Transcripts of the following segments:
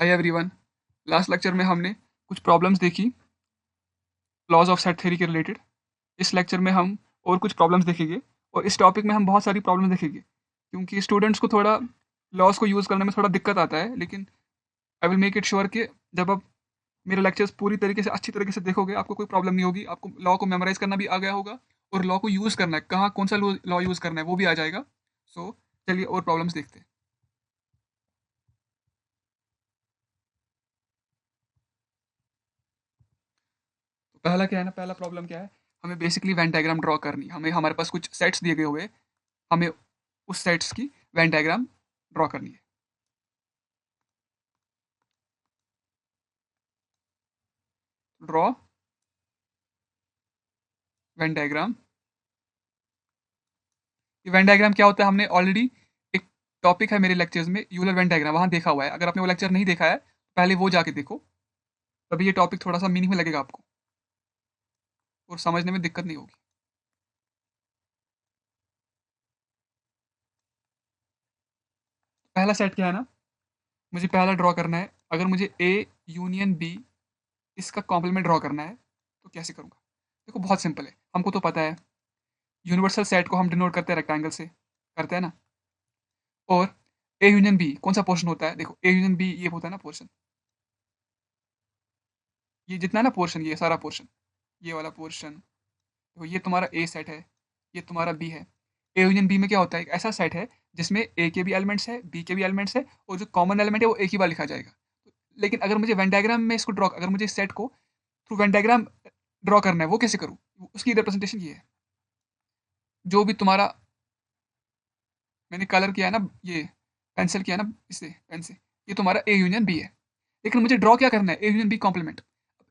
Hi everyone. Last lecture में हमने कुछ प्रॉब्लम्स देखी लॉज ऑफ सेट थ्योरी के रिलेटेड। इस लेक्चर में हम और कुछ प्रॉब्लम्स देखेंगे और इस टॉपिक में हम बहुत सारी प्रॉब्लम देखेंगे क्योंकि स्टूडेंट्स को थोड़ा लॉज को यूज़ करने में थोड़ा दिक्कत आता है, लेकिन I will make it sure कि जब आप मेरे लेक्चर्स पूरी तरीके से अच्छी तरीके से देखोगे आपको कोई प्रॉब्लम नहीं होगी। आपको लॉ को मेमोराइज करना भी आ गया होगा और लॉ को यूज़ करना है, कहाँ कौन सा लॉ यूज़ करना है वो भी आ जाएगा। सो चलिए और प्रॉब्लम्स देखते हैं। तो पहला क्या है ना, पहला प्रॉब्लम क्या है, हमें बेसिकली वेन डायग्राम ड्रॉ करनी है। हमें हमारे पास कुछ सेट्स दिए गए हुए हैं, हमें उस सेट्स की वेन डायग्राम ड्रॉ करनी है। Draw Venn diagram. ये वेन डायग्राम क्या होता है, हमने ऑलरेडी एक टॉपिक है मेरे लेक्चर्स में यूलर वेन डायग्राम, वहाँ देखा हुआ है। अगर आपने वो लेक्चर नहीं देखा है पहले वो जाके देखो, तभी ये टॉपिक थोड़ा सा मीनिंग में लगेगा आपको और समझने में दिक्कत नहीं होगी। पहला सेट क्या है ना, मुझे पहला ड्रॉ करना है। अगर मुझे ए यूनियन बी इसका कॉम्प्लीमेंट ड्रॉ करना है तो कैसे करूँगा? देखो बहुत सिंपल है, हमको तो पता है यूनिवर्सल सेट को हम डिनोट करते हैं रेक्टेंगल से, करते हैं ना। और ए यूनियन बी कौन सा पोर्शन होता है? देखो ए यूनियन बी ये होता है ना पोर्शन, ये जितना है ना पोर्शन, ये सारा पोर्शन, ये वाला पोर्शन। देखो ये तुम्हारा ए सेट है, ये तुम्हारा बी है। ए यूनियन बी में क्या होता है, एक ऐसा सेट है जिसमें ए के भी एलिमेंट्स है, बी के भी एलिमेंट्स है, और जो कॉमन एलिमेंट है वो एक ही बार लिखा जाएगा। लेकिन अगर मुझे वेन डायग्राम में इसको ड्रॉ, अगर मुझे इस सेट को थ्रू वेन डायग्राम ड्रॉ करना है, वो कैसे करूँ? उसकी रिप्रेजेंटेशन ये है, जो भी तुम्हारा मैंने कलर किया है ना, ये पेंसिल किया है ना, इससे पेन से, ये तुम्हारा ए यूनियन बी है। लेकिन मुझे ड्रॉ क्या करना है? A union B complement.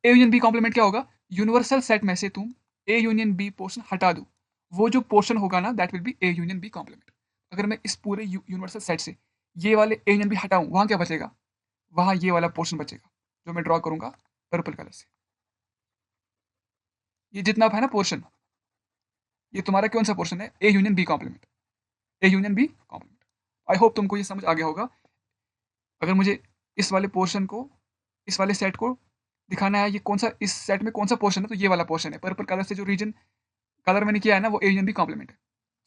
A union B complement क्या होगा? यूनिवर्सल सेट में से तुम ए यूनियन बी पोर्शन हटा दो, वो जो पोर्शन होगा ना that will be A union B complement. अगर मैं इस पूरे यूनिवर्सल सेट से ये वाले ए यूनियन बी हटाऊं, वहां क्या बचेगा? वहां ये वाला पोर्शन बचेगा जो मैं ड्रॉ करूंगा पर्पल कलर से। ये जितना है ना पोर्शन, ये तुम्हारा कौन सा पोर्शन है? A union B complement. A union B complement. I hope तुमको ये समझ आ गया होगा। अगर मुझे इस वाले पोर्शन को, इस वाले सेट को दिखाना है, ये कौन सा इस सेट में कौन सा पोर्शन है, तो ये वाला पोर्शन है। पर्पल कलर से जो रीजन कलर मैंने किया है ना वो ए यूनियन बी कॉम्प्लीमेंट है।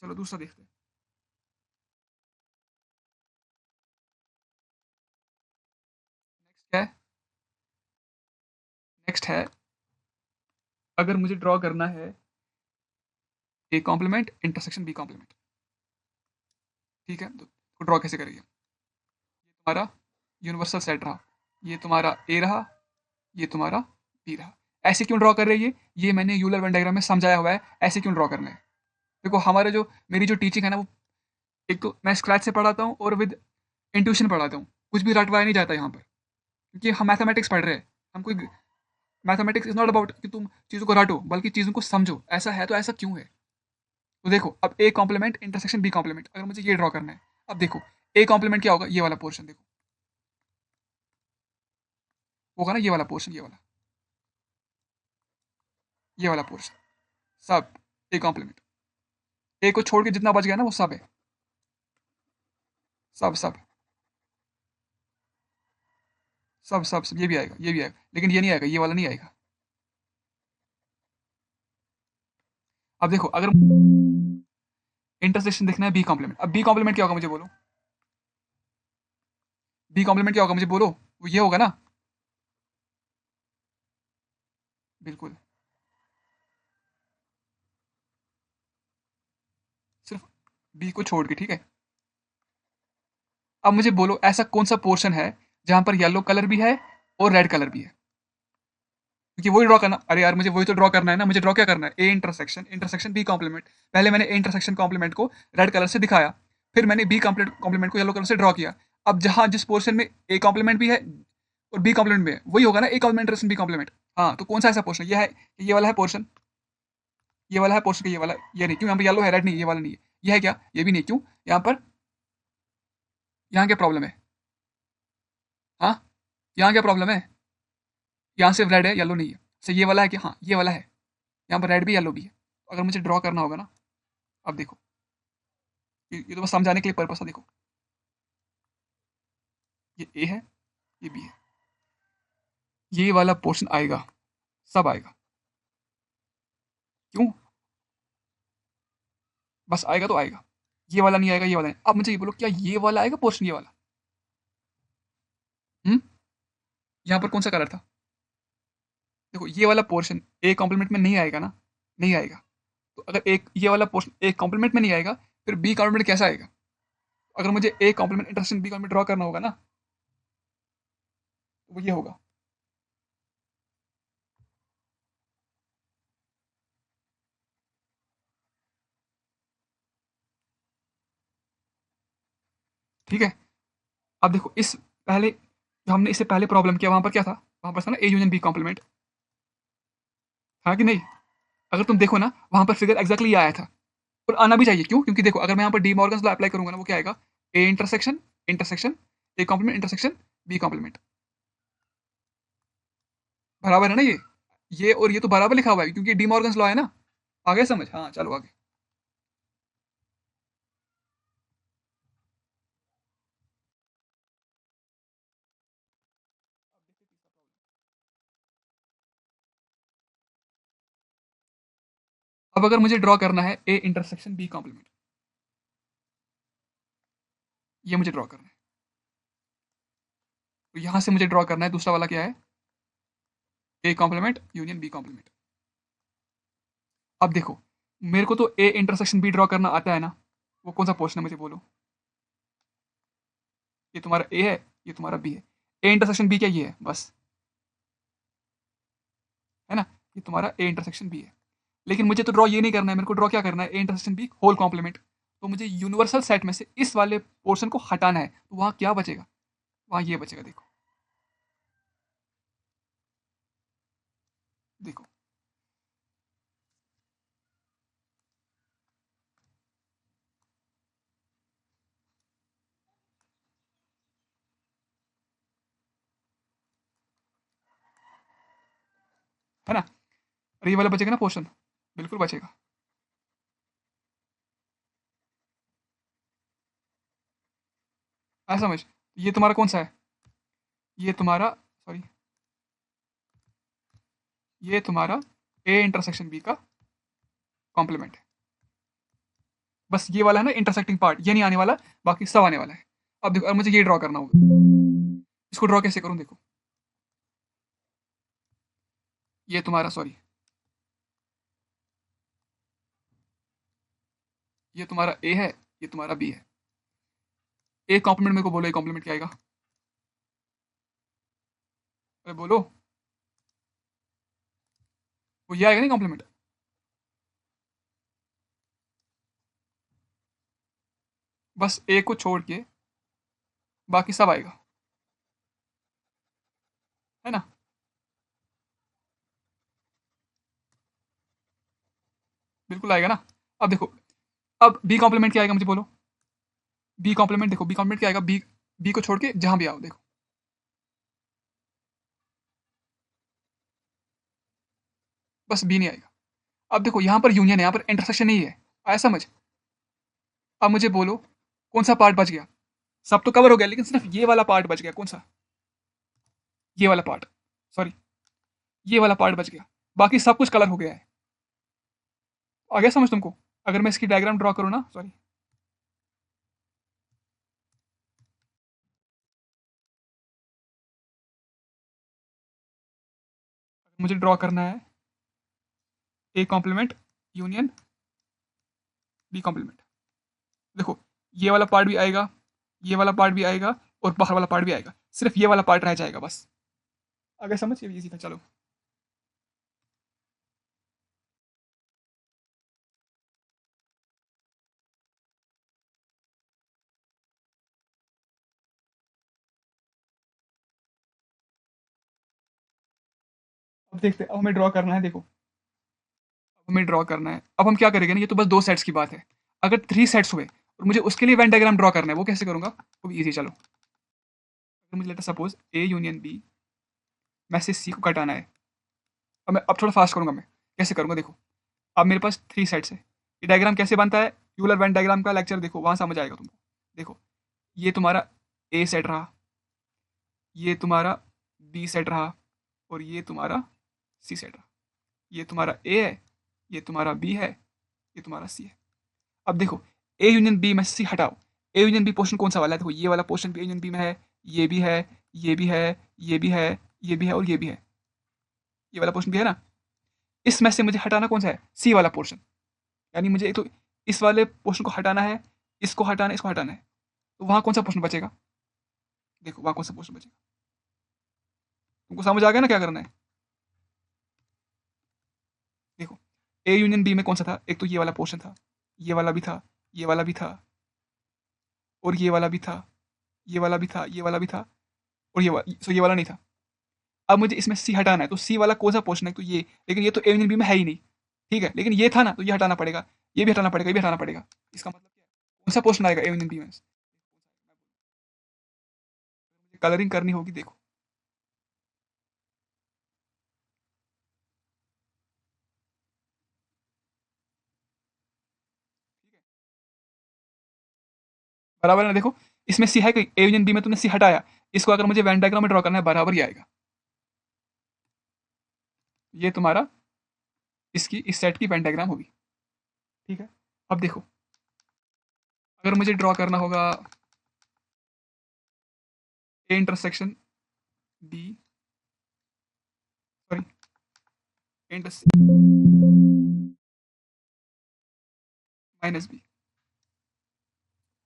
चलो दूसरा देखते हैं। नेक्स्ट क्या है? नेक्स्ट है, अगर मुझे ड्रॉ करना है A complement intersection B complement, ठीक है, तो ड्रॉ कैसे करेंगे? ये तुम्हारा यूनिवर्सल सेट रहा, ये तुम्हारा ए रहा, ये तुम्हारा बी रहा। ऐसे क्यों ड्रॉ कर रही है? ये मैंने यूलर वेन डायग्राम में समझाया हुआ है ऐसे क्यों ड्रॉ करना है। देखो हमारे जो, मेरी जो टीचिंग है ना वो, एक तो मैं स्क्रैच से पढ़ाता हूँ और विद इंट्यूशन पढ़ाता हूँ। कुछ भी रटवाया नहीं जाता यहाँ पर, क्योंकि हम मैथमेटिक्स पढ़ रहे हैं। हम कोई, मैथमेटिक्स इज नॉट अबाउट कि तुम चीज़ों को रटो, बल्कि चीज़ों को समझो, ऐसा है तो ऐसा क्यों है। तो देखो अब A complement intersection B complement, अगर मुझे ये ड्रॉ करना है, अब देखो ए कॉम्प्लीमेंट क्या होगा? ये वाला पोर्शन देखो, होगा ना ये वाला पोर्शन, ये वाला पोर्शन, सब ए कॉम्प्लीमेंट। ए को छोड़ के जितना बच गया ना वो सब है, सब सब सब, ये भी आएगा, ये भी आएगा, लेकिन ये नहीं आएगा, ये वाला नहीं आएगा। अब देखो अगर इंटरसेक्शन देखना है बी कॉम्प्लीमेंट, अब बी कॉम्प्लीमेंट क्या होगा मुझे बोलो? बी कॉम्प्लीमेंट क्या होगा मुझे बोलो? वो ये होगा ना, बिल्कुल, सिर्फ बी को छोड़ के, ठीक है। अब मुझे बोलो ऐसा कौन सा पोर्शन है जहां पर येलो कलर भी है और रेड कलर भी है? क्योंकि वही ड्रॉ करना, अरे यार मुझे वही तो ड्रॉ करना है ना। मुझे ड्रॉ क्या करना है? A intersection intersection B complement. पहले मैंने ए इंटरसेक्शन कॉम्प्लीमेंट को रेड कलर से दिखाया, फिर मैंने बी कॉम्प्लीमेंट को येलो कलर से ड्रॉ किया। अब जहां जिस पोर्शन में ए कॉम्प्लीमेंट भी है और बी कॉम्प्लीमेंट भी है, वही होगा ना ए कॉम्प्लीमेंट बी कॉम्प्लीमेंट। हाँ, तो कौन सा ऐसा पोर्शन? ये वाला है पोर्शन, ये वाला है पोर्शन का, ये वाला, ये नहीं, क्यों यहाँ पर येलो है रेड नहीं, ये वाला नहीं है। ये है क्या? ये भी नहीं, क्यों? यहाँ पर, यहाँ क्या प्रॉब्लम है? हाँ, यहाँ क्या प्रॉब्लम है? यहाँ सिर्फ रेड है, येलो नहीं है। सो ये वाला है कि हाँ ये वाला है, यहाँ पर रेड भी येलो भी है। तो अगर मुझे ड्रॉ करना होगा ना, अब देखो, ये तो बस समझाने के लिए पर्पस है। देखो ये ए है, ये बी है। ये वाला पोर्शन आएगा, सब आएगा। क्यों? बस आएगा तो आएगा। ये वाला नहीं आएगा, ये वाला नहीं। अब मुझे ये बोलो, क्या ये वाला आएगा पोर्शन, ये वाला? हम्म। यहाँ पर कौन सा कलर था? देखो ये वाला पोर्शन ए कॉम्प्लीमेंट में नहीं आएगा ना, नहीं आएगा। तो अगर एक ये वाला पोर्शन ए कॉम्प्लीमेंट में नहीं आएगा, फिर बी कॉम्प्लीमेंट कैसा आएगा? अगर मुझे A complement intersection B complement draw करना होगा ना, तो वो ये होगा। ठीक है। अब देखो इस पहले जो हमने इससे पहले प्रॉब्लम किया, वहां पर क्या था? वहां पर था ना ए यूनियन बी कॉम्प्लीमेंट, था कि नहीं? अगर तुम देखो ना, वहां पर फिगर एग्जैक्टली आया था, और आना भी चाहिए। क्यों? क्योंकि देखो, अगर मैं यहाँ पर डी मॉर्गन्स लॉ अप्लाई करूंगा ना, वो क्या आएगा? A intersection intersection A complement intersection B complement. बराबर है ना ये और ये तो बराबर लिखा हुआ है, क्योंकि डी मॉर्गन्स लॉ है ना। आ गया समझ? हाँ, चलो आगे। अब अगर मुझे ड्रॉ करना है ए इंटरसेक्शन बी कॉम्प्लीमेंट, ये मुझे ड्रॉ करना है। तो यहां से मुझे ड्रॉ करना है दूसरा वाला, क्या है? A complement union B complement. अब देखो, मेरे को तो ए इंटरसेक्शन बी ड्रॉ करना आता है ना। वो कौन सा पोर्शन है मुझे बोलो? ये तुम्हारा ए है, ये तुम्हारा बी है। ए इंटरसेक्शन बी क्या? ये है बस, है ना? ये तुम्हारा ए इंटरसेक्शन बी है। लेकिन मुझे तो ड्रॉ ये नहीं करना है, मेरे को ड्रॉ क्या करना है? A intersection B whole complement. तो मुझे यूनिवर्सल सेट में से इस वाले पोर्शन को हटाना है, तो वहां क्या बचेगा? वहां ये बचेगा, देखो देखो। है ना? और ये वाला बचेगा ना पोर्शन, बिल्कुल बचेगा। ऐसा समझ। ये तुम्हारा कौन सा है? ये तुम्हारा, सॉरी, ये तुम्हारा ए इंटरसेक्शन बी का कॉम्प्लीमेंट है। बस ये वाला है ना इंटरसेक्टिंग पार्ट, ये नहीं आने वाला, बाकी सब आने वाला है। अब देखो, अब मुझे ये ड्रॉ करना होगा। इसको ड्रॉ कैसे करूं? देखो, ये तुम्हारा, सॉरी, ये तुम्हारा ए है, ये तुम्हारा बी है। ए कॉम्प्लीमेंट मेरे को बोलो, ए कॉम्प्लीमेंट क्या आएगा? अरे बोलो। वो ये आएगा नहीं कॉम्प्लीमेंट? बस ए को छोड़ के बाकी सब आएगा, है ना? बिल्कुल आएगा ना। अब देखो, अब बी कॉम्प्लीमेंट क्या आएगा मुझे बोलो? बी कॉम्प्लीमेंट, देखो बी कॉम्प्लीमेंट क्या आएगा? बी, बी को छोड़ के जहां भी आओ, देखो बस बी नहीं आएगा। अब देखो, यहाँ पर यूनियन है, यहाँ पर इंटरसेक्शन नहीं है। आया समझ? अब मुझे बोलो, कौन सा पार्ट बच गया? सब तो कवर हो गया, लेकिन सिर्फ ये वाला पार्ट बच गया। कौन सा? ये वाला पार्ट, सॉरी, ये वाला पार्ट बच गया। बाकी सब कुछ कलर हो गया है। आ गया समझ तुमको? अगर मैं इसकी डायग्राम ड्रॉ करूँ ना, सॉरी, मुझे ड्रॉ करना है A complement union B complement. देखो, ये वाला पार्ट भी आएगा, ये वाला पार्ट भी आएगा, और बाहर वाला पार्ट भी आएगा। सिर्फ ये वाला पार्ट रह जाएगा बस। अगर समझ, ये इजी था। चलो, अब देखते हैं। अब हमें ड्रॉ करना है, देखो अब हमें ड्रॉ करना है। अब हम क्या करेंगे ना, ये तो बस दो सेट्स की बात है। अगर थ्री सेट्स हुए और मुझे उसके लिए वेन डायग्राम ड्रॉ करना है, वो कैसे करूंगा? वो भी ईजी। चलो, अगर मुझे later suppose A union B में से सी को कटाना है। अब थोड़ा फास्ट करूंगा मैं। कैसे करूंगा देखो, अब मेरे पास थ्री सेट्स है। ये डायग्राम कैसे बनता है? यूलर वेन डायग्राम का लेक्चर देखो, वहां समझ आएगा तुमको। देखो, ये तुम्हारा ए सेट रहा, ये तुम्हारा बी सेट रहा और ये तुम्हारा सी सेट रहा। ये तुम्हारा ए है, ये तुम्हारा बी है, ये तुम्हारा सी है। अब देखो ए यूनियन बी में सी हटाओ, ए यूनियन बी पोर्शन कौन सा वाला है? देखो ये वाला पोर्शन भी ए यूनियन बी में है, ये भी है, ये भी है, ये भी है, ये भी है और ये भी है। ये वाला पोर्शन भी है ना। इसमें से मुझे हटाना कौन सा है? सी वाला पोर्शन। यानी मुझे तो इस वाले पोर्शन को हटाना है, इसको हटाना है, इसको हटाना है। तो वहां कौन सा पोर्शन बचेगा? देखो वहां कौन सा पोर्शन बचेगा? तुमको समझ आ गया ना क्या करना है? देखो ए यूनियन बी में कौन सा था? एक तो ये वाला पोर्शन था, ये वाला भी था, ये वाला भी था, और ये वाला भी था, ये वाला भी था, ये वाला भी था, और ये वाला नहीं था। अब मुझे इसमें सी हटाना है, तो सी वाला कौन सा पोर्शन है? तो ये, लेकिन ये तो ए यूनियन बी में है ही नहीं। ठीक है, लेकिन ये था ना, तो ये हटाना पड़ेगा, ये भी हटाना पड़ेगा, ये भी हटाना पड़ेगा। इसका मतलब क्या है? कौन सा पोर्शन आएगा ए यूनियन बी में? कलरिंग करनी होगी, देखो। बराबर है ना? देखो इसमें सी है, ए यूनियन बी में तुमने सी हटाया, इसको अगर मुझे वेन डायग्राम में ड्रॉ करना है बराबर ही आएगा। ये तुम्हारा इसकी इस सेट की वेन डायग्राम होगी। ठीक है, अब देखो अगर मुझे ड्रॉ करना होगा A intersection B, sorry minus B,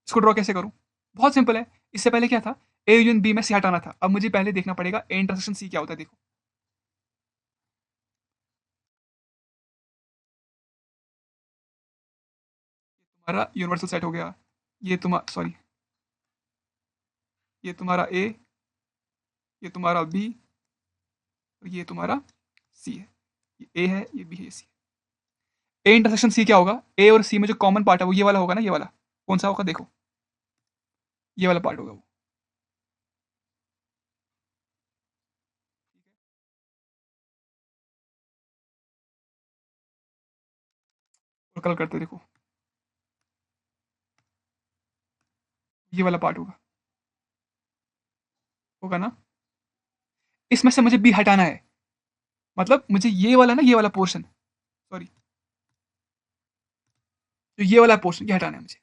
इसको ड्रॉ कैसे करूं? बहुत सिंपल है। इससे पहले क्या था? ए यूनियन बी में सी हटाना था। अब मुझे पहले देखना पड़ेगा ए इंटरसेक्शन सी क्या होता है। देखो तुम्हारा यूनिवर्सल सेट हो गया, ये तुम्हारा, सॉरी, ये तुम्हारा ए, ये तुम्हारा बी, और ये तुम्हारा सी है। ये ए है, ये बी है, ये सी है। ए इंटरसेक्शन सी क्या होगा? ए और सी में जो कॉमन पार्ट है वो ये वाला होगा ना। ये वाला कौन सा होगा? देखो ये वाला पार्ट होगा वो। और कल करते देखो, ये वाला पार्ट होगा, होगा ना। इसमें से मुझे बी हटाना है, मतलब मुझे ये वाला ना, ये वाला पोर्शन, सॉरी, तो ये वाला पोर्शन ये हटाना है मुझे।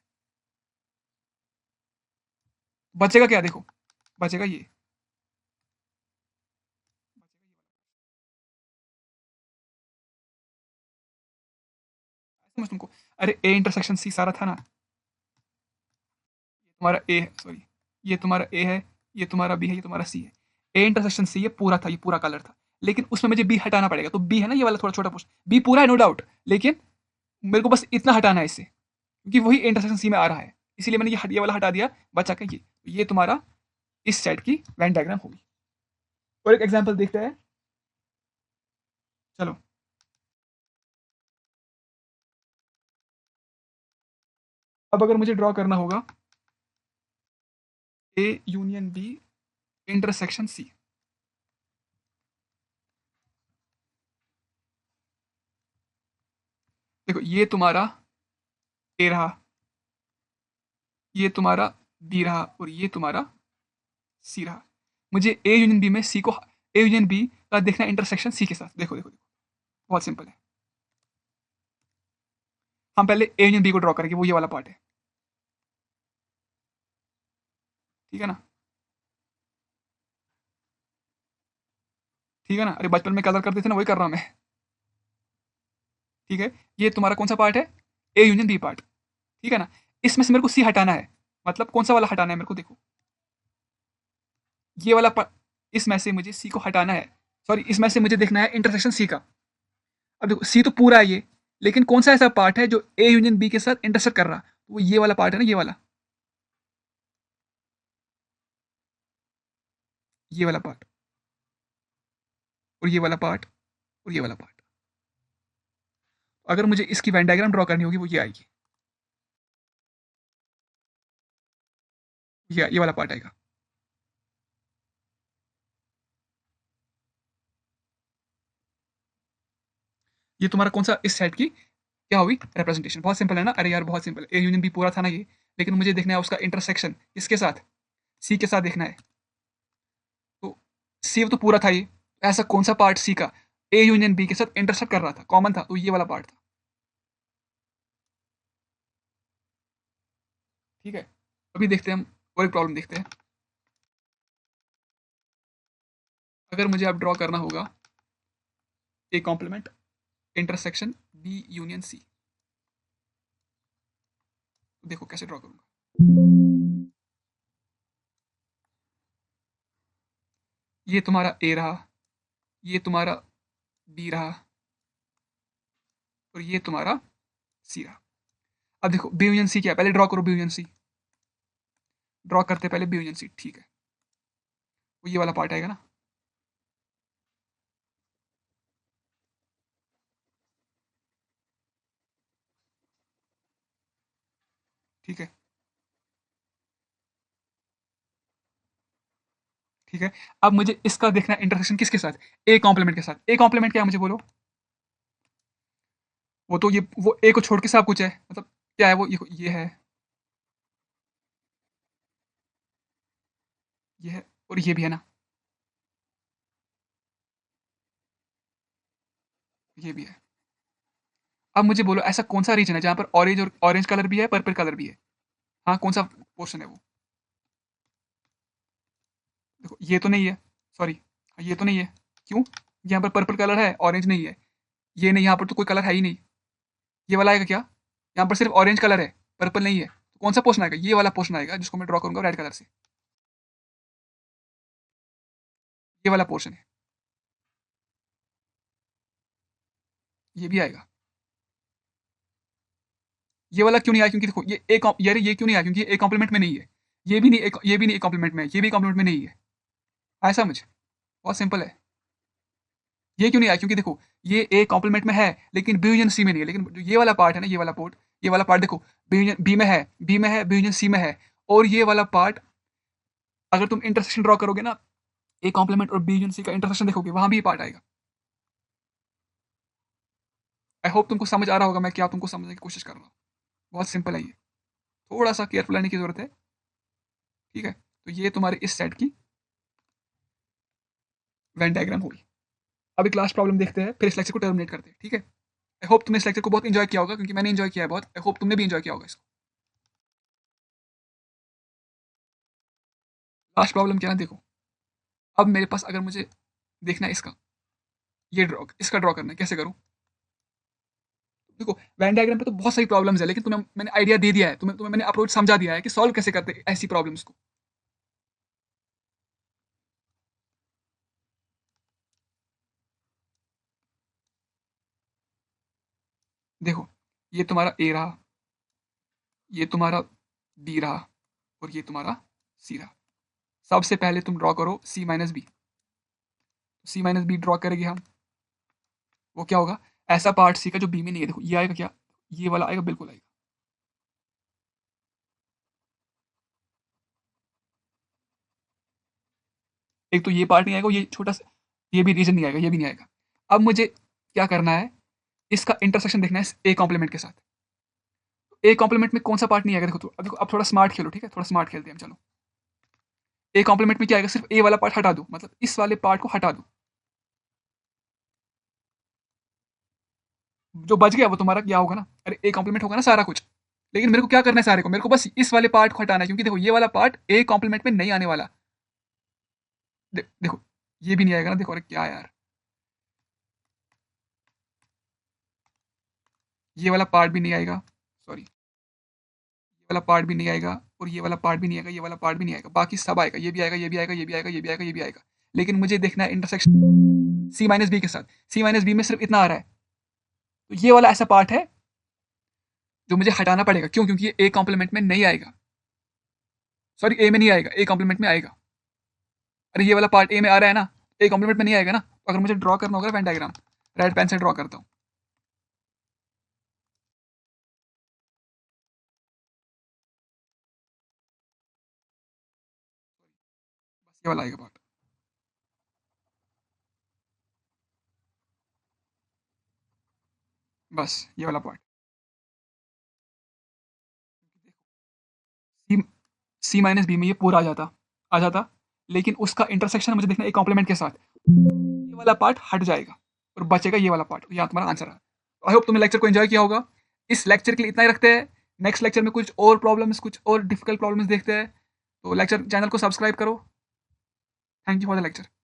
बचेगा क्या? देखो बचेगा ये, समझ तुमको? अरे ए इंटरसेक्शन सी सारा था ना, ये तुम्हारा ए है, सॉरी, ये तुम्हारा ए है, ये तुम्हारा बी है, ये तुम्हारा सी है। ए इंटरसेक्शन सी ये पूरा था, ये पूरा कलर था, लेकिन उसमें मुझे बी हटाना पड़ेगा। तो बी है ना ये वाला थोड़ा छोटा पोर्शन, बी पूरा है नो डाउट, लेकिन मेरे को बस इतना हटाना है इससे, क्योंकि वही इंटरसेक्शन सी में आ रहा है, इसीलिए मैंने ये वाला हटा दिया, बचा के ये तुम्हारा इस सेट की वेन डायग्राम होगी। और एक एग्जांपल देखते हैं, चलो। अब अगर मुझे ड्रॉ करना होगा A union B intersection C, देखो ये तुम्हारा ए रहा, ये तुम्हारा बी रहा, और ये तुम्हारा सी रहा। मुझे ए यूनियन बी में सी को, ए यूनियन बी का देखना इंटरसेक्शन सी के साथ। देखो देखो देखो, बहुत सिंपल है। हम पहले ए यूनियन बी को ड्रॉ करेंगे, वो ये वाला पार्ट है, ठीक है ना? ठीक है ना? अरे बचपन में कलर करते थे ना, वही कर रहा हूं मैं। ठीक है, ये तुम्हारा कौन सा पार्ट है? ए यूनियन बी पार्ट, ठीक है ना? इसमें से मेरे को सी हटाना है, मतलब कौन सा वाला हटाना है मेरे को? देखो ये वाला पार्ट, इसमें से मुझे सी को हटाना है, सॉरी इसमें से मुझे देखना है इंटरसेक्शन सी का। अब देखो सी तो पूरा है ये, लेकिन कौन सा ऐसा पार्ट है जो ए यूनियन बी के साथ इंटरसेक्ट कर रहा? वो ये वाला पार्ट है ना, ये वाला, ये वाला पार्ट, और ये वाला पार्ट, और ये वाला पार्ट। अगर मुझे इसकी वेन डायग्राम ड्रॉ करनी होगी वो ये आएगी, ये वाला पार्ट आएगा। ये तुम्हारा कौन सा इस सेट की क्या हुई रिप्रेजेंटेशन? बहुत सिंपल है ना? अरे यार बहुत सिंपल, ए यूनियन बी पूरा था ना ये, लेकिन मुझे देखना है उसका इंटरसेक्शन किसके साथ? सी के साथ देखना है। तो सी तो पूरा था ये, ऐसा कौन सा पार्ट सी का ए यूनियन बी के साथ इंटरसेक्ट कर रहा था, कॉमन था, तो ये वाला पार्ट था। ठीक है, अभी देखते हैं हम और एक प्रॉब्लम देखते हैं। अगर मुझे अब ड्रॉ करना होगा A complement intersection B union C, तो देखो कैसे ड्रॉ करूंगा। ये तुम्हारा ए रहा, ये तुम्हारा बी रहा, और ये तुम्हारा सी रहा। अब देखो बी यूनियन सी क्या है, पहले ड्रॉ करो बी यूनियन सी, ड्रॉ करते पहले बी यूनियन सी, ठीक है, वो ये वाला पार्ट आएगा ना। ठीक है, ठीक है, अब मुझे इसका देखना है इंटरसेक्शन किसके साथ, ए कॉम्प्लीमेंट के साथ। ए कॉम्प्लीमेंट क्या है मुझे बोलो, वो तो ये वो ए को छोड़ के सब कुछ है, मतलब क्या है वो, ये है, ये है, और ये भी है ना, ये भी है। अब मुझे बोलो ऐसा कौन सा रीजन है जहां पर ऑरेंज और ऑरेंज कलर भी है, पर्पल कलर भी है। हाँ, कौन सा पोर्शन है वो, देखो ये तो नहीं है, सॉरी, ये तो नहीं है, क्यों, यहाँ पर पर्पल कलर है, ऑरेंज नहीं है, ये नहीं, यहाँ पर तो कोई कलर है ही नहीं। ये वाला आएगा क्या, यहाँ पर सिर्फ ऑरेंज कलर है, पर्पल नहीं है, तो कौन सा पोर्शन आएगा, ये वाला पोर्शन आएगा जिसको मैं ड्रॉ करूंगा रेड कलर से, ये वाला पोर्शन है, ये भी आएगा। ये वाला क्यों नहीं आया, क्योंकि देखो ये यार ये क्यों नहीं आया, क्योंकि ये ए कॉम्प्लीमेंट में नहीं है, ये भी नहीं ये भी नहीं ए कॉम्प्लीमेंट में है, ये भी कॉम्प्लीमेंट में नहीं है, ऐसा मुझे, बहुत सिंपल है। ये क्यों नहीं आया, क्योंकि देखो ये ए कॉम्प्लीमेंट में है लेकिन बी यूनियन सी में नहीं है, लेकिन जो ये वाला पार्ट है ना, ये वाला पार्ट देखो बी यूनियन बी में है, बी में है, बी यूनियन सी में है, और ये वाला पार्ट अगर तुम इंटरसेक्शन ड्रॉ करोगे ना, ए कॉम्प्लीमेंट और बी यूनियन सी का इंटरसेक्शन देखोगे, वहां भी ये पार्ट आएगा। आई होप तुमको समझ आ रहा होगा मैं क्या तुमको समझने की कोशिश कर रहा हूँ, बहुत सिंपल है ये, थोड़ा सा केयरफुल रहने की जरूरत है। ठीक है, तो ये तुम्हारे इस सेट की वेन डायग्राम होगी। अब एक लास्ट प्रॉब्लम देखते हैं, फिर इस लेक्चर को टर्मिनेट करते हैं, ठीक है। आई होप तुमने इस लेक्चर को बहुत इंजॉय किया होगा, क्योंकि मैंने इंजॉय किया है बहुत, आई होप तुमने भी इंजॉय किया होगा इसको। लास्ट प्रॉब्लम क्या है देखो, अब मेरे पास अगर मुझे देखना है इसका, ये ड्रॉ इसका ड्रॉ करना है, कैसे करूँ। देखो वेन डायग्राम पे तो बहुत सारी प्रॉब्लम्स है, लेकिन तुम्हें मैंने आइडिया दे दिया है, तुम्हें तुम्हें मैंने अप्रोच समझा दिया है कि सॉल्व कैसे करते हैं ऐसी प्रॉब्लम्स को। देखो ये तुम्हारा ए रहा, ये तुम्हारा बी रहा, और ये तुम्हारा सी रहा। सबसे पहले तुम ड्रॉ करो सी माइनस बी, सी माइनस बी ड्रॉ करेंगे हम, वो क्या होगा, ऐसा पार्ट सी का जो बी में नहीं है, देखो ये आएगा क्या, ये वाला आएगा, बिल्कुल आएगा। एक तो ये पार्ट नहीं आएगा, ये छोटा सा, ये भी रीजन नहीं आएगा, ये भी नहीं आएगा। अब मुझे क्या करना है, इसका इंटरसेक्शन देखना है ए कॉम्प्लीमेंट के साथ। ए कॉम्प्लीमेंट में कौन सा पार्ट नहीं आएगा, देखो तो अब देखो, अब थोड़ा स्मार्ट खेलो, ठीक है, थोड़ा स्मार्ट खेलते हैं हम, चलो। ए कॉम्प्लीमेंट में क्या आएगा, सिर्फ ए वाला पार्ट हटा दो, मतलब इस वाले पार्ट को हटा दो, जो बच गया वो तुम्हारा क्या होगा ना, अरे ए कॉम्प्लीमेंट होगा ना सारा कुछ। लेकिन मेरे को क्या करना है सारे को, मेरे को बस इस वाले पार्ट को हटाना है, क्योंकि देखो ये वाला पार्ट ए कॉम्प्लीमेंट में नहीं आने वाला। देखो ये भी नहीं आएगा ना, देखो अरे क्या यार, ये वाला पार्ट भी नहीं आएगा, सॉरी, ये वाला पार्ट भी नहीं आएगा, और ये वाला पार्ट भी नहीं आएगा, ये वाला पार्ट भी नहीं आएगा, बाकी सब आएगा, ये भी आएगा, ये भी आएगा, ये भी आएगा, ये भी आएगा, ये भी आएगा। लेकिन मुझे देखना है इंटरसेक्शन सी माइनस बी के साथ, सी माइनस बी में सिर्फ इतना आ रहा है, तो ये वाला ऐसा पार्ट है जो मुझे हटाना पड़ेगा, क्यों, क्योंकि ये ए कॉम्प्लीमेंट में नहीं आएगा, सॉरी ए में नहीं आएगा, ए कॉम्प्लीमेंट में आएगा। अरे ये वाला पार्ट ए में आ रहा है ना, ए कॉम्प्लीमेंट में नहीं आएगा ना, तो अगर मुझे ड्रॉ करना होगा वेन डायग्राम, रेड पेन से ड्रॉ करता हूँ, बस ये वाला आएगा पार्ट, बस ये वाला पार्ट। सी सी माइनस बी में ये पूरा आ जाता, आ जाता, लेकिन उसका इंटरसेक्शन मुझे देखना है एक कॉम्प्लीमेंट के साथ। ये वाला पार्ट हट जाएगा और बचेगा ये वाला पार्ट। यहाँ तुम्हारा आंसर है। आई होप तुमने लेक्चर को एंजॉय किया होगा। इस लेक्चर के लिए इतना ही रखते हैं। नेक्स्ट लेक्चर में कुछ और प्रॉब्लम्स, कुछ और डिफिकल्ट प्रॉब्लम्स देखते हैं। तो लेक्चर चैनल को सब्सक्राइब करो। Thank you for the lecture.